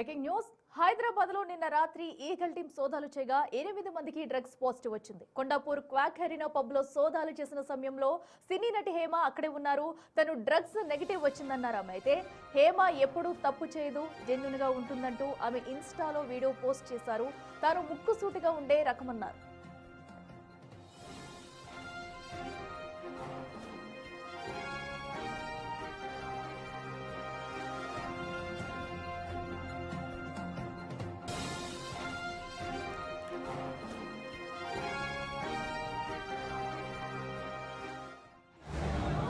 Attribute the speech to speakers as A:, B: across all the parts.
A: Breaking news Hyderabad లో నిన్న రాత్రి ఈగల్ టీం సోదాలు చేయగా 8 మందికి డ్రగ్స్ పాజిటివ్ వచ్చింది. కొండాపూర్ క్వాక్ హెరినా పబ్ లో సోదాలు చేసిన సమయంలో సినీ నటి హేమ అక్కడే ఉన్నారు. తను డ్రగ్స్ నెగటివ్ వచ్చిందన్నారు. ఆమె అయితే హేమ ఎప్పుడూ తప్పు చేయదు, జెన్యూన్ గా ఉంటుందంటూ ఆమె ఇన్స్టాలో వీడియో పోస్ట్ చేశారు. తాను ముక్కుసూటిగా ఉండే రకమన్నారు.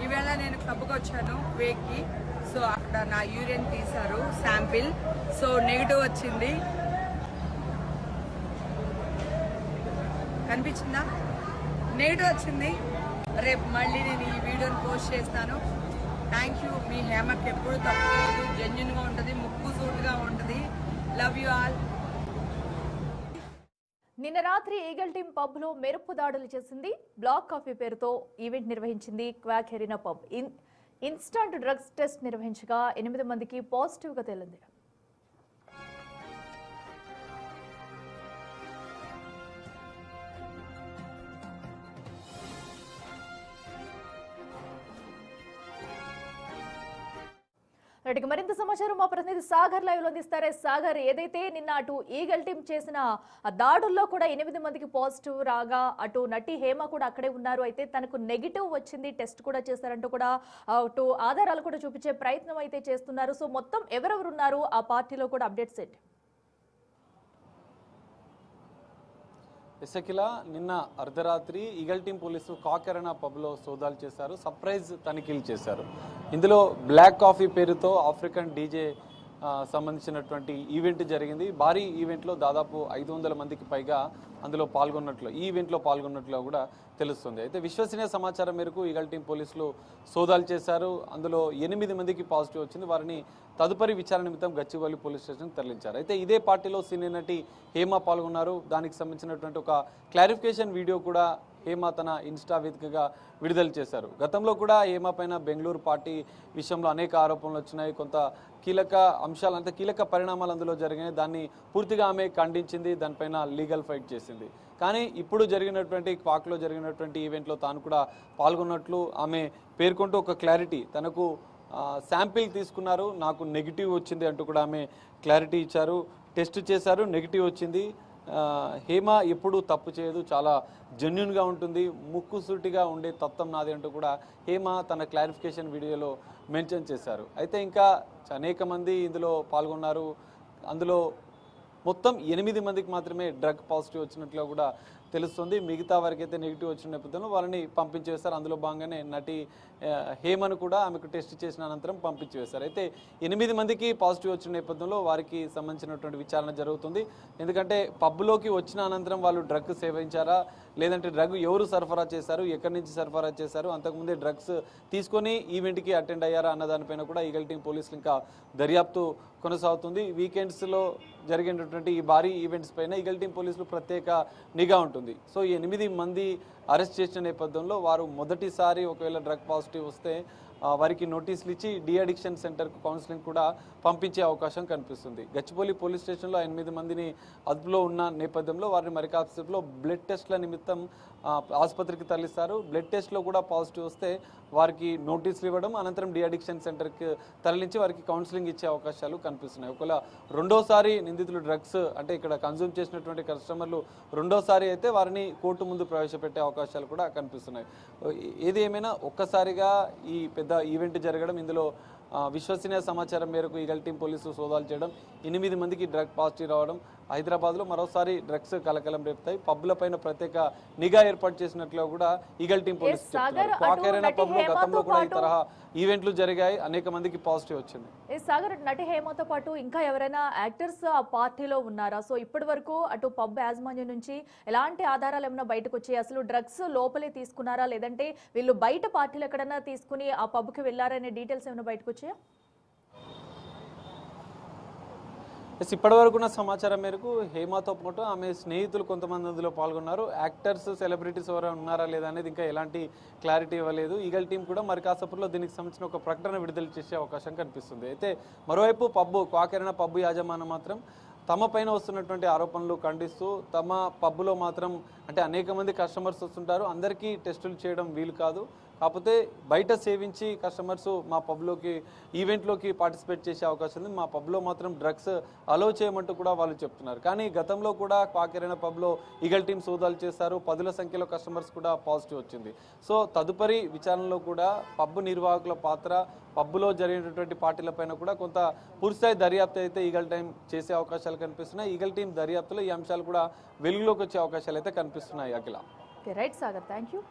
B: ఈవేళ నేను క్లబ్కి వచ్చాను వేక్కి. సో అక్కడ నా యూరిన్ తీశారు శాంపిల్. సో నెగిటివ్ వచ్చింది. కనిపించిందా? నెగిటివ్ వచ్చింది. రేపు మళ్ళీ నేను ఈ వీడియోని పోస్ట్ చేస్తాను. Thank you. మీ హేమకి ఎప్పుడు తప్పలేదు, జెన్యున్గా ఉంటుంది, ముక్కు సూటుగా ఉంటుంది. Love you all.
A: నిన్న రాత్రి ఈగల్ టీం పబ్ లో మెరుపు దాడులు చేసింది. బ్లాక్ కాఫీ పేరుతో ఈవెంట్ నిర్వహించింది క్వాక్ హెరినా పబ్. ఇన్స్టాంట్ డ్రగ్స్ టెస్ట్ నిర్వహించగా 8 మందికి పాజిటివ్ గా తేలింది. రైట్కి మరింత సమాచారం మా ప్రతినిధి సాగర్ లైవ్ లో అందిస్తారే. సాగర్, ఏదైతే నిన్న అటు ఈగల్ టీం చేసిన దాడుల్లో కూడా 8 మందికి పాజిటివ్ రాగా అటు నటి హేమ కూడా అక్కడే ఉన్నారు. అయితే తనకు నెగిటివ్ వచ్చింది, టెస్ట్ కూడా చేశారంటూ కూడా అటు ఆధారాలు కూడా చూపించే ప్రయత్నం అయితే చేస్తున్నారు. సో మొత్తం ఎవరెవరు ఉన్నారు ఆ పార్టీలో కూడా అప్డేట్స్ ఏంటి?
C: ఎసకిల నిన్న అర్ధరాత్రి ఈగల్ టీం పోలీసులు క్వాక్ హెరినా పబ్లో సోదాలు చేశారు. సర్ప్రైజ్ తనిఖీలు చేశారు. ఇందులో బ్లాక్ కాఫీ పేరుతో ఆఫ్రికన్ డీజే సంబంధించినటువంటి ఈవెంట్ జరిగింది. భారీ ఈవెంట్లో దాదాపు 500 మందికి పైగా అందులో పాల్గొన్నట్లు, ఈ ఈవెంట్లో పాల్గొన్నట్లు కూడా తెలుస్తుంది. అయితే విశ్వసనీయ సమాచారం మేరకు ఈగల్ టీం పోలీసులు సోదాలు చేశారు. అందులో 8 మందికి పాజిటివ్ వచ్చింది. వారిని తదుపరి విచారణ నిమిత్తం గచ్చిబౌలి పోలీస్ స్టేషన్ తరలించారు. అయితే ఇదే పార్టీలో సినీ నటి హేమ పాల్గొన్నారు. దానికి సంబంధించినటువంటి ఒక క్లారిఫికేషన్ వీడియో కూడా హేమ తన ఇన్స్టా వేదికగా విడుదల చేశారు. గతంలో కూడా హేమ పైన బెంగళూరు పార్టీ విషయంలో అనేక ఆరోపణలు వచ్చినాయి. కొంత కీలక అంశాలు, అంటే కీలక పరిణామాలు అందులో జరిగినాయి. దాన్ని పూర్తిగా ఆమె ఖండించింది, దానిపైన లీగల్ ఫైట్ చేసింది. కానీ ఇప్పుడు జరిగినటువంటి క్వాక్లో జరిగినటువంటి ఈవెంట్లో తాను కూడా పాల్గొన్నట్లు ఆమె పేర్కొంటూ ఒక క్లారిటీ, తనకు శాంపిల్ తీసుకున్నారు, నాకు నెగిటివ్ వచ్చింది అంటూ కూడా ఆమె క్లారిటీ ఇచ్చారు. టెస్ట్ చేశారు, నెగిటివ్ వచ్చింది. హేమ ఎప్పుడూ తప్పు చేయదు, చాలా జెన్యున్గా ఉంటుంది, ముక్కుసూటిగా ఉండే తత్వం నాది అంటూ కూడా హేమ తన క్లారిఫికేషన్ వీడియోలో మెన్షన్ చేశారు. అయితే ఇంకా అనేక మంది ఇందులో పాల్గొన్నారు. అందులో మొత్తం 8 మందికి మాత్రమే డ్రగ్ పాజిటివ్ వచ్చినట్లు కూడా తెలుస్తుంది. మిగతా వారికి అయితే నెగిటివ్ వచ్చిన నేపథ్యంలో వారిని పంపించేస్తారు. అందులో భాగంగానే నటి హేమను కూడా ఆమెకు టెస్ట్ చేసిన అనంతరం పంపించేశారు. అయితే 8 మందికి పాజిటివ్ వచ్చిన నేపథ్యంలో వారికి సంబంధించినటువంటి విచారణ జరుగుతుంది. ఎందుకంటే పబ్లోకి వచ్చిన అనంతరం వాళ్ళు డ్రగ్ సేవించారా, లేదంటే డ్రగ్ ఎవరు సరఫరా చేశారు, ఎక్కడి నుంచి సరఫరా చేశారు, అంతకుముందే డ్రగ్స్ తీసుకొని ఈవెంట్కి అటెండ్ అయ్యారా అన్న దానిపైన కూడా ఈగల్ టీం పోలీసులు ఇంకా దర్యాప్తు కొనసాగుతుంది. వీకెండ్స్లో జరిగినటువంటి ఈ భారీ ఈవెంట్స్ పైన ఈగల్ టీం పోలీసులు ప్రత్యేక నిఘా ఉంటుంది. సో ఈ 8 మంది అరెస్ట్ చేసిన నేపథ్యంలో వారు మొదటిసారి ఒకవేళ డ్రగ్ పాజిటివ్ వస్తే వారికి నోటీసులు ఇచ్చి డి అడిక్షన్ సెంటర్కు కౌన్సిలింగ్ కూడా పంపించే అవకాశం కనిపిస్తుంది. గచ్చిబౌలి పోలీస్ స్టేషన్లో 8 మందిని అదుపులో ఉన్న నేపథ్యంలో వారిని మరి కాసేపులో బ్లడ్ టెస్ట్ల నిమిత్తం ఆసుపత్రికి తరలిస్తారు. బ్లడ్ టెస్ట్లో కూడా పాజిటివ్ వస్తే వారికి నోటీసులు ఇవ్వడం, అనంతరం డి అడిక్షన్ సెంటర్కి తరలించి వారికి కౌన్సిలింగ్ ఇచ్చే అవకాశాలు కనిపిస్తున్నాయి. ఒకవేళ రెండోసారి నిందితులు డ్రగ్స్ అంటే ఇక్కడ కన్జ్యూమ్ చేసినటువంటి కస్టమర్లు రెండోసారి అయితే వారిని కోర్టు ముందు ప్రవేశపెట్టే అవకాశాలు కూడా కనిపిస్తున్నాయి. ఏది ఏమైనా ఒక్కసారిగా ఈ పెద్ద ఈవెంట్ జరగడం, ఇందులో విశ్వసనీయ సమాచారం మేరకు ఈగల్ టీం పోలీసులు సోదాలు చేయడం, 8 మందికి డ్రగ్ పాజిటివ్ రావడం హైదరాబాద్లో మరోసారి డ్రగ్స్ కలకలం రేపుతాయి. పబ్ల పైన ప్రత్యేక నిఘా ఏర్పాటు చేసినట్లు కూడా ఈగల్ టీం పోలీసులు చెప్తున్నారు. క్వాక్ హెరినా పబ్లో గతంలో కూడా ఈ తరహా ఈవెంట్లు జరిగాయి, అనేక మందికి పాజిటివ్ వచ్చింది.
A: సాగర్, నటి హేమతో పాటు ఇంకా ఎవరైనా యాక్టర్స్ ఆ పార్టీలో ఉన్నారా? సో ఇప్పటి వరకు అటు పబ్ యాజమాన్యం నుంచి ఎలాంటి ఆధారాలు ఏమైనా బయటకు వచ్చాయి? అసలు డ్రగ్స్ లోపలే తీసుకున్నారా, లేదంటే వీళ్ళు బయట పార్టీలు ఎక్కడైనా తీసుకుని ఆ పబ్కి వెళ్ళారనే డీటెయిల్స్ ఏమైనా బయటకు వచ్చాయా?
C: ఎస్, ఇప్పటివరకు ఉన్న సమాచారం మేరకు హేమతో పాటు ఆమె స్నేహితులు కొంతమంది అందులో పాల్గొన్నారు. యాక్టర్స్, సెలబ్రిటీస్ ఎవరైనా ఉన్నారా లేదా అనేది ఇంకా ఎలాంటి క్లారిటీ ఇవ్వలేదు. ఈగల్ టీం కూడా మరి కాసేపట్లో దీనికి సంబంధించిన ఒక ప్రకటన విడుదల చేసే అవకాశం కనిపిస్తుంది. అయితే మరోవైపు క్వాక్ అరేనా పబ్బు యాజమాన్యం మాత్రం తమ పైన వస్తున్నటువంటి ఆరోపణలు ఖండిస్తూ తమ పబ్బులో మాత్రం అంటే అనేక మంది కస్టమర్స్ వస్తుంటారు, అందరికీ టెస్టులు చేయడం వీలు కాదు, కాకపోతే బయట సేవించి కస్టమర్స్ మా పబ్లోకి ఈవెంట్లోకి పార్టిసిపేట్ చేసే అవకాశం ఉంది, మా పబ్లో మాత్రం డ్రగ్స్ అలో చేయమంటూ కూడా వాళ్ళు చెప్తున్నారు. కానీ గతంలో కూడా క్వాక్ అరేనా పబ్లో ఈగల్ టీం సోదాలు చేశారు, 10ల సంఖ్యలో కస్టమర్స్ కూడా పాజిటివ్ వచ్చింది. సో తదుపరి విచారణలో కూడా పబ్బు నిర్వాహకుల పాత్ర, పబ్బులో జరిగినటువంటి పార్టీలపైన కూడా కొంత పూర్తిస్థాయి దర్యాప్తు అయితే ఈగల్ టీం చేసే అవకాశాలు కనిపిస్తున్నాయి. ఈగల్ టీం దర్యాప్తులో ఈ అంశాలు కూడా వెలుగులోకి వచ్చే అవకాశాలు అయితే కనిపిస్తున్నాయి. Akhila.
A: Right Sagar, thank you.